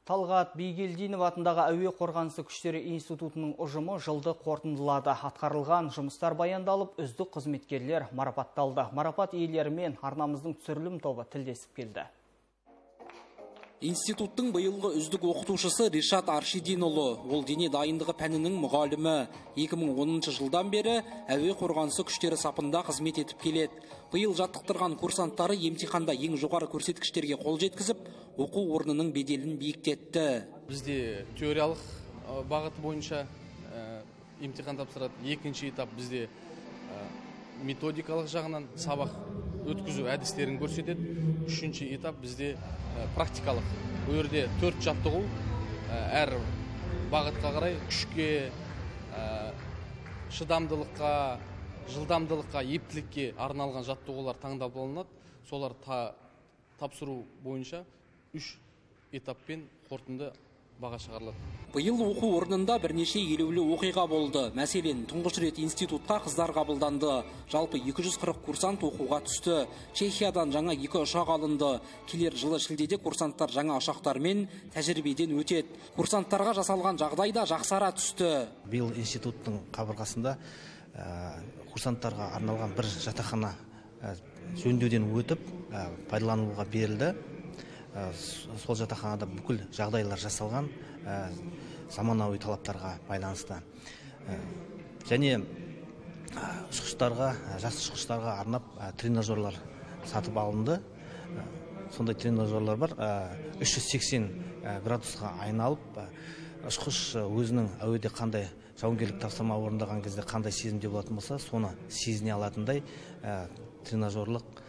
Талғат Бигелдинов атындағы әуе қорғанысы күштері институтының ұжымы жылды қорытындылады. Атқарылған жұмыстар баяндалып, үздік қызметкерлер марапатталды. Марапат иелерімен арнамыздың түсірілім тобы тілдесіп келді. Институттың биылғы үздік оқытушысы Ришат Аршидинұлы. Ол дене дайындығы пәнінің мұғалімі. 2010 жылдан бері әуе қорғанысы күштері сапында қызмет етіп келеді. Биыл жаттықтырған курсанттары емтиханда ең жоғары көрсеткіштерге қол жеткізіп, оқу орнының беделін биіктетті. Бізде теориялық бағыты бойынша емтихан тапсырады. Екінші этап бізде методикалық жағынан сабақ өткізу әдістерін көрсетеді. Үшінші этап бізде практикалық. Бұл жерде 4 жаттығу әр бағытқа қарай күшке, шыдамдылыққа, жылдамдылыққа, ептілікке арналған жаттығулар таңдалып алынады. Солар тапсыру бойынша 3 этаппен қорытынды баға шығарылады. Биыл оқу орнында бірнеше елеулі оқиға болды. Мәселен, тұңғыш рет институтқа қыздар қабылданды. Жалпы 240 курсант оқуға түсті. Чехиядан жаңа 2 ұшақ алынды. Келер жылы шілдеде курсанттар жаңа ұшақтармен тәжірибеден өтеді. Курсанттарға жасалған жағдай да жақсара түсті. Биыл институттың қабырғасында курсанттарға арналған бір жатақхана жөндеуден өтіп пайдалануға берілді. Сол жатақханада бүкіл жағдайлар жасалған заманауи талаптарға байланысты. Және ұшқыштарға, жас ұшқыштарға арнап тренажерлар сатып алынды. Сондай тренажерлар бар. 380 градусқа айналып, ұшқыш өзінің әуеде қандай жауынгерлік тапсырма орындаған кезде қандай сезімде болатын болса, соны сезіне алатындай тренажерлық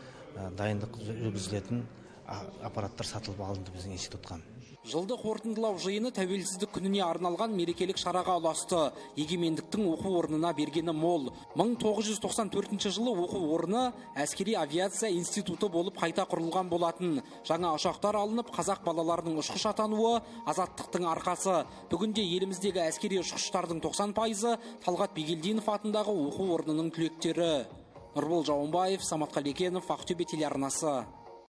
дайындық жүргізілетін аппараттар сатылып алынды біздің институтқа. Жылды қорытындылау жиыны тәуелсіздік күніне арналған мерекелік шараға ұласты. Егемендіктің оқу орнына бергені мол. 1994 жылы оқу орны әскери авиация институты болып қайта құрылған болатын. Жаңа ұшақтар алынып, қазақ балаларының ұшқыш атануы азаттықтың арқасы. Бүгінде еліміздегі әскери ұшқыштардың 90%-ы Талғат Бигелдинов атындағы оқу орнының түлектері. Нұрбол Жауынбаев, Самат Қалекенов, Ақтөбе телеарнасы.